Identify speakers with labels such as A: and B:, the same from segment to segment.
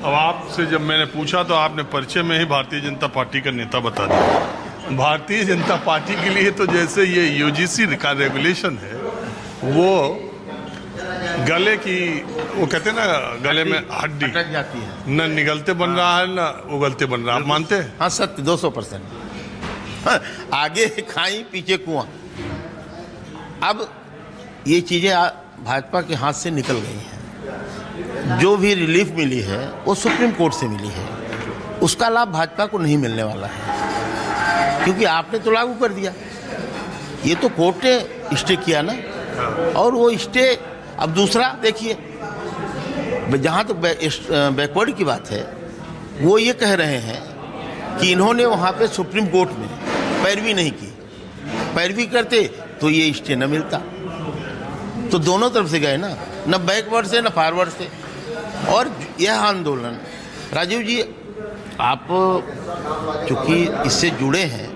A: अब आपसे जब मैंने पूछा तो आपने परिचय में ही भारतीय जनता पार्टी का नेता बता दिया। भारतीय जनता पार्टी के लिए तो जैसे ये यूजीसी का रेगुलेशन है, वो गले की, वो कहते हैं ना, गले में हड्डी
B: अटक जाती है,
A: न निगलते बन रहा है न उगलते बन रहा है। आप मानते हैं?
B: हाँ सत्य 200%। आगे खाई पीछे कुआं। अब ये चीजें भाजपा के हाथ से निकल गई हैं। जो भी रिलीफ मिली है वो सुप्रीम कोर्ट से मिली है, उसका लाभ भाजपा को नहीं मिलने वाला है, क्योंकि आपने तो लागू कर दिया। ये तो कोर्ट ने स्टे किया ना, और वो स्टे अब दूसरा देखिए, जहाँ तक बैकवर्ड की बात है, वो ये कह रहे हैं कि इन्होंने वहाँ पे सुप्रीम कोर्ट में पैरवी नहीं की, पैरवी करते तो ये स्टे न मिलता। तो दोनों तरफ से गए ना, न बैकवर्ड से न फॉरवर्ड से। और यह आंदोलन, राजीव जी आप चूँकि इससे जुड़े हैं,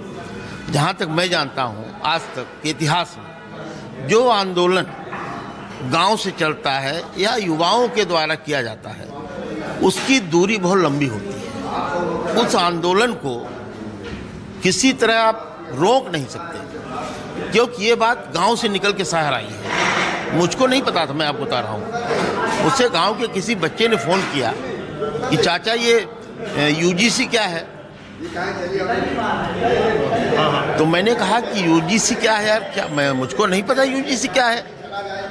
B: जहाँ तक मैं जानता हूँ आज तक के इतिहास में जो आंदोलन गांव से चलता है या युवाओं के द्वारा किया जाता है, उसकी दूरी बहुत लंबी होती है। उस आंदोलन को किसी तरह आप रोक नहीं सकते, क्योंकि ये बात गांव से निकल के शहर आई है। मुझको नहीं पता था, मैं आपको बता रहा हूँ। उससे गांव के किसी बच्चे ने फ़ोन किया कि चाचा ये यूजीसी क्या है। तो मैंने कहा कि यूजीसी क्या है यार, क्या मुझको नहीं पता यूजीसी क्या है।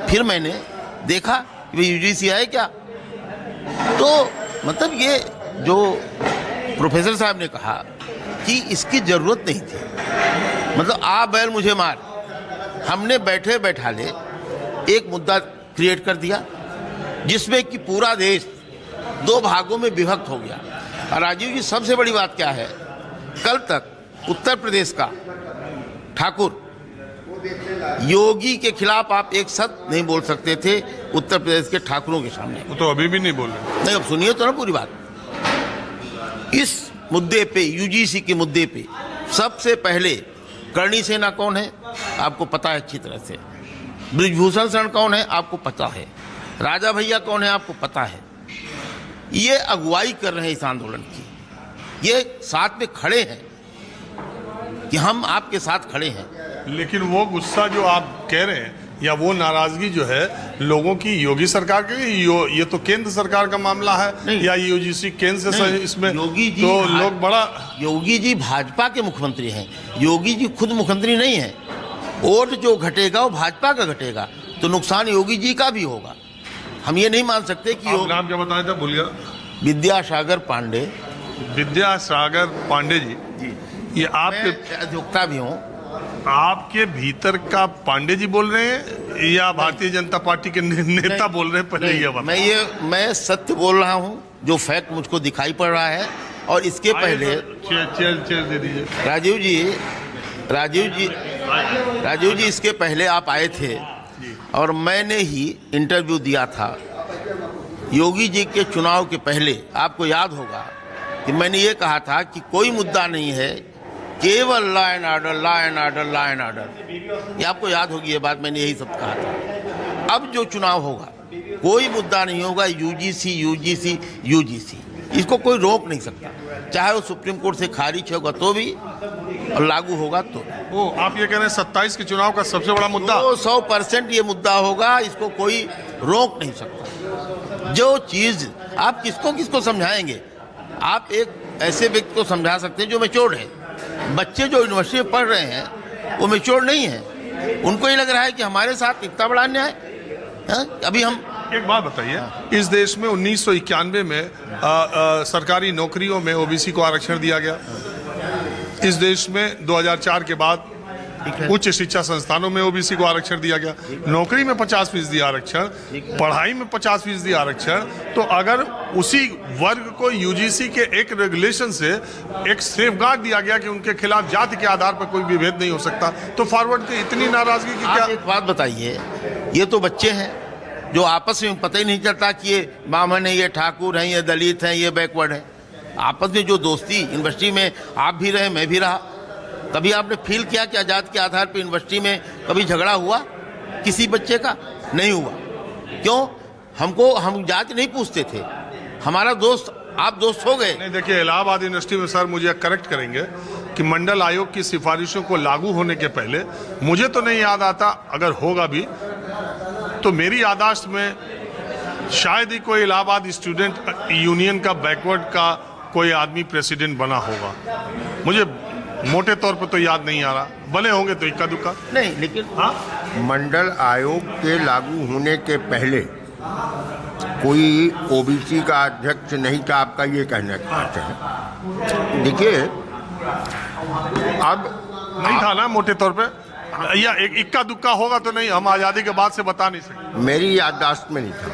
B: फिर मैंने देखा कि यूजीसी है क्या। तो मतलब ये जो प्रोफेसर साहब ने कहा कि इसकी ज़रूरत नहीं थी, मतलब आ बैल मुझे मार, हमने बैठे बैठाले एक मुद्दा क्रिएट कर दिया जिसमें कि पूरा देश दो भागों में विभक्त हो गया। और राजीव जी सबसे बड़ी बात क्या है, कल तक उत्तर प्रदेश का ठाकुर योगी के खिलाफ आप एक शब्द नहीं बोल सकते थे उत्तर प्रदेश के ठाकुरों के सामने।
A: वो तो अभी भी नहीं बोल रहे।
B: नहीं, अब सुनिए तो ना पूरी बात। इस मुद्दे पे, यूजीसी के मुद्दे पे सबसे पहले करणी सेना कौन है आपको पता है अच्छी तरह से, ब्रिजभूषण शरण कौन है आपको पता है, राजा भैया कौन है आपको पता है। ये अगुवाई कर रहे हैं इस आंदोलन की, ये साथ में खड़े हैं कि हम आपके साथ खड़े हैं।
A: लेकिन वो गुस्सा जो आप कह रहे हैं या वो नाराजगी जो है लोगों की योगी सरकार के लिए, ये तो केंद्र सरकार का मामला है या यूजीसी केंद्र से इसमें
B: योगी जी
A: तो लोग बड़ा,
B: योगी जी भाजपा के मुख्यमंत्री हैं, योगी जी खुद मुख्यमंत्री नहीं है। वोट जो घटेगा वो भाजपा का घटेगा, तो नुकसान योगी जी का भी होगा। हम ये नहीं मान सकते कि
A: आप नाम क्या बताया था, भूल गया।
B: विद्यासागर पांडे।
A: विद्यासागर पांडे जी, ये आपके
B: अधिवक्ता भी हूँ।
A: आपके भीतर का पांडे जी बोल रहे हैं या भारतीय जनता पार्टी के नेता बोल रहे हैं? पहले ये बताओ।
B: मैं सत्य बोल रहा हूँ, जो फैक्ट मुझको दिखाई पड़ रहा है। और इसके पहले
A: चेयर दे दीजिए।
B: राजीव जी इसके पहले आप आए थे और मैंने ही इंटरव्यू दिया था योगी जी के चुनाव के पहले। आपको याद होगा कि मैंने ये कहा था कि कोई मुद्दा नहीं है, केवल law and order, law and order, law and order. ये आपको याद होगी ये बात, मैंने यही सब कहा था। अब जो चुनाव होगा कोई मुद्दा नहीं होगा, यूजीसी यूजीसी यूजीसी, इसको कोई रोक नहीं सकता, चाहे वो सुप्रीम कोर्ट से खारिज होगा तो भी और लागू होगा तो।
A: वो आप ये कह रहे हैं 27 के चुनाव का सबसे बड़ा मुद्दा,
B: तो 100% ये मुद्दा होगा, इसको कोई रोक नहीं सकता। जो चीज़ आप किसको किसको समझाएंगे, आप एक ऐसे व्यक्ति को समझा सकते हैं जो मैच्योर्ड है। बच्चे जो यूनिवर्सिटी में पढ़ रहे हैं वो मैच्योर्ड नहीं है, उनको ये लग रहा है कि हमारे साथ इतना बड़ा अन्याय है। अभी हम
A: एक बात बताइए, इस देश में 1991 में सरकारी नौकरियों में ओबीसी को आरक्षण दिया गया। इस देश में 2004 के बाद उच्च शिक्षा संस्थानों में ओबीसी को आरक्षण दिया गया। नौकरी में 50% आरक्षण, पढ़ाई में 50% आरक्षण। तो अगर उसी वर्ग को यूजीसी के एक रेगुलेशन से एक सेफगार्ड दिया गया कि उनके खिलाफ जाति के आधार पर कोई विभेद नहीं हो सकता, तो फॉरवर्ड की इतनी नाराजगी की क्या?
B: एक बात बताइए, ये तो बच्चे हैं जो आपस में पता ही नहीं चलता कि ये ब्राह्मण है, ये ठाकुर हैं, ये दलित हैं, ये बैकवर्ड है। आपस में जो दोस्ती यूनिवर्सिटी में आप भी रहे, मैं भी रहा, कभी आपने फील किया कि आजाद के आधार पर यूनिवर्सिटी में कभी झगड़ा हुआ किसी बच्चे का? नहीं हुआ। क्यों? हम जाति नहीं पूछते थे, हमारा दोस्त आप दोस्त हो गए।
A: नहीं, देखिए इलाहाबाद यूनिवर्सिटी में सर मुझे करेक्ट करेंगे कि मंडल आयोग की सिफारिशों को लागू होने के पहले, मुझे तो नहीं याद आता, अगर होगा भी तो मेरी याददाश्त में शायद ही कोई इलाहाबाद स्टूडेंट यूनियन का बैकवर्ड का कोई आदमी प्रेसिडेंट बना होगा। मुझे मोटे तौर पर तो याद नहीं आ रहा, बने होंगे तो इक्का दुक्का।
B: नहीं, लेकिन
A: हाँ,
C: मंडल आयोग के लागू होने के पहले कोई ओबीसी का अध्यक्ष नहीं था, आपका ये कहना चाहते हैं। देखिए अब
A: नहीं था ना मोटे तौर पे, या एक इक्का दुक्का होगा तो नहीं, हम आज़ादी के बाद से बता नहीं सकते।
C: मेरी याददाश्त में नहीं था।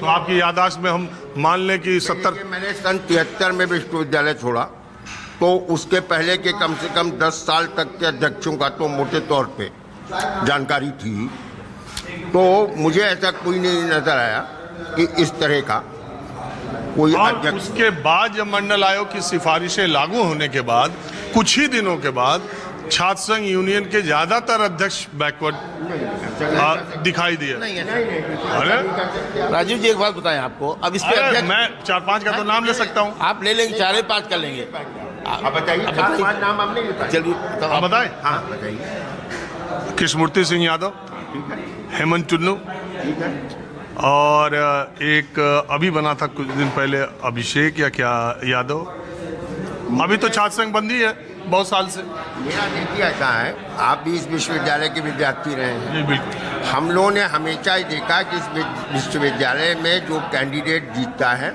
A: तो आपकी याददाश्त में हम मान लें कि 70।
C: मैंने सन 73 में विश्वविद्यालय छोड़ा, तो उसके पहले के कम से कम 10 साल तक के अध्यक्षों का तो मोटे तौर पे जानकारी थी। तो मुझे ऐसा कोई नहीं नजर आया कि इस तरह का कोई
A: और
C: अध्यक्ष।
A: उसके बाद जब मंडल आयोग की सिफारिशें लागू होने के बाद कुछ ही दिनों के बाद छात्र संघ यूनियन के ज्यादातर अध्यक्ष बैकवर्ड दिखाई दिए। अरे
B: राजीव जी एक बात बताएं आपको, अब इस पे
A: अरे
B: अध्यक्ष
A: मैं 4-5 का तो नाम ले सकता हूँ।
B: आप ले लेंगे, 4-5 कर लेंगे।
C: आप बताइए,
B: अब
C: चार
B: बताइए।
C: पांच नाम आपने बताए।
B: चलिए
A: आप बताएं।
C: हाँ बताइए।
A: कृष्णमूर्ति सिंह यादव,
C: ठीक है,
A: हेमंत टुन्नू,
C: ठीक है।
A: और एक अभी बना था कुछ दिन पहले अभिषेक या क्या यादव। अभी तो छात्र संघ बंदी है बहुत साल से।
C: मेरा देखिए ऐसा है, आप भी इस विश्वविद्यालय के विद्यार्थी रहे हैं।
A: जी बिल्कुल।
C: हम लोगों ने हमेशा ही देखा कि इस विश्वविद्यालय में जो कैंडिडेट जीतता है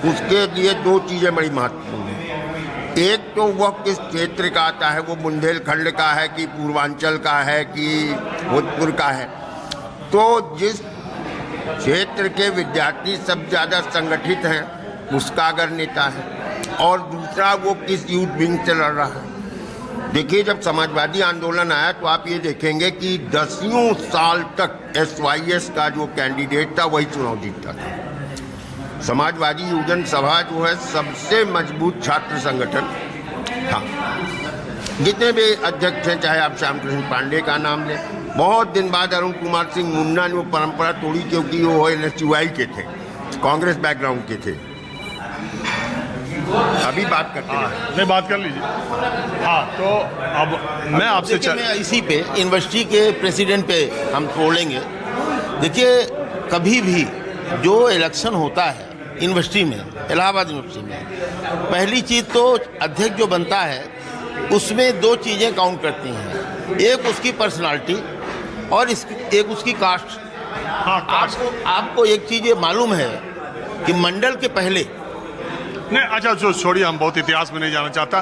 C: उसके लिए दो चीज़ें बड़ी महत्वपूर्ण हैं। एक तो वह किस क्षेत्र का आता है, वो बुंदेलखंड का है कि पूर्वांचल का है कि भोजपुर का है। तो जिस क्षेत्र के विद्यार्थी सब ज़्यादा संगठित हैं उसका अगर नेता है, और दूसरा वो किस यूथ विंग से लड़ रहा है। देखिए जब समाजवादी आंदोलन आया तो आप ये देखेंगे कि 10 साल तक SYS का जो कैंडिडेट था वही चुनाव जीतता था। समाजवादी युवजन सभा जो है सबसे मजबूत छात्र संगठन था। जितने भी अध्यक्ष हैं, चाहे आप श्याम कृष्ण पांडे का नाम लें, बहुत दिन बाद अरुण कुमार सिंह मुन्ना ने वो परंपरा तोड़ी क्योंकि वो NSUI के थे, कांग्रेस बैकग्राउंड के थे। अभी बात करते हैं,
A: नहीं बात कर लीजिए। हाँ, तो अब मैं आपसे
B: देखिए, मैं इसी पे यूनिवर्सिटी के प्रेसिडेंट पे हम तोड़ेंगे। देखिए कभी भी जो इलेक्शन होता है यूनिवर्सिटी में, इलाहाबाद यूनिवर्सिटी में, पहली चीज़ तो अध्यक्ष जो बनता है उसमें दो चीज़ें काउंट करती हैं। एक उसकी पर्सनालिटी और एक उसकी कास्ट।
A: हाँ, कास्ट।
B: आपको एक चीज़ ये मालूम है कि मंडल के पहले
A: नहीं, अच्छा जो छोड़िए, हम बहुत इतिहास में नहीं जाना चाहता,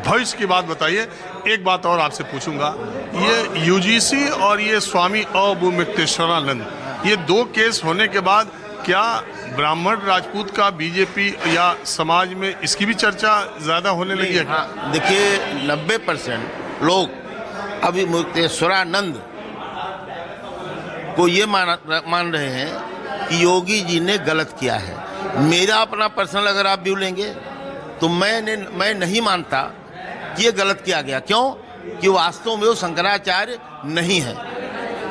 A: भविष्य की बात बताइए। एक बात और आपसे पूछूंगा, ये UGC और ये स्वामी अवधूतमेश्वरानंद, ये दो केस होने के बाद क्या ब्राह्मण राजपूत का बीजेपी या समाज में इसकी भी चर्चा ज़्यादा होने लगी है?
B: हाँ, देखिए 90% लोग अभी मुक्तेश्वरानंद को ये मान रहे हैं कि योगी जी ने गलत किया है। मेरा अपना पर्सनल अगर आप व्यू लेंगे तो मैं नहीं मानता कि ये गलत किया गया। क्यों? कि वास्तव में वो शंकराचार्य नहीं है,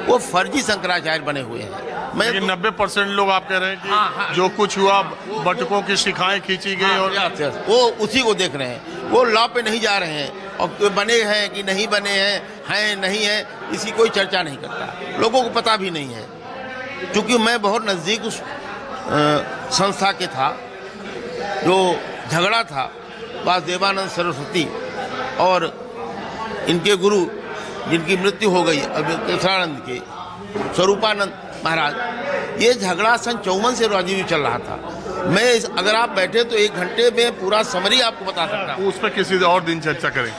B: वो फर्जी शंकराचार्य बने हुए हैं। मैं
A: 90% लोग आप कह रहे हैं कि
B: हाँ।
A: जो कुछ हुआ, बटुकों की शिखाएं खींची गई और
B: वो उसी को देख रहे हैं। वो लॉ पे नहीं जा रहे हैं, और बने हैं कि नहीं बने हैं नहीं है, इसी कोई चर्चा नहीं करता। लोगों को पता भी नहीं है, क्योंकि मैं बहुत नज़दीक उस संस्था के था जो झगड़ा था वासुदेवानंद सरस्वती और इनके गुरु जिनकी मृत्यु हो गई अवधूतानंद के स्वरूपानंद महाराज। ये झगड़ा सन 54 से राजीव चल रहा था। मैं अगर आप बैठे तो 1 घंटे में पूरा समरी आपको बता सकता हूँ।
A: उस पर किसी और दिन चर्चा करें।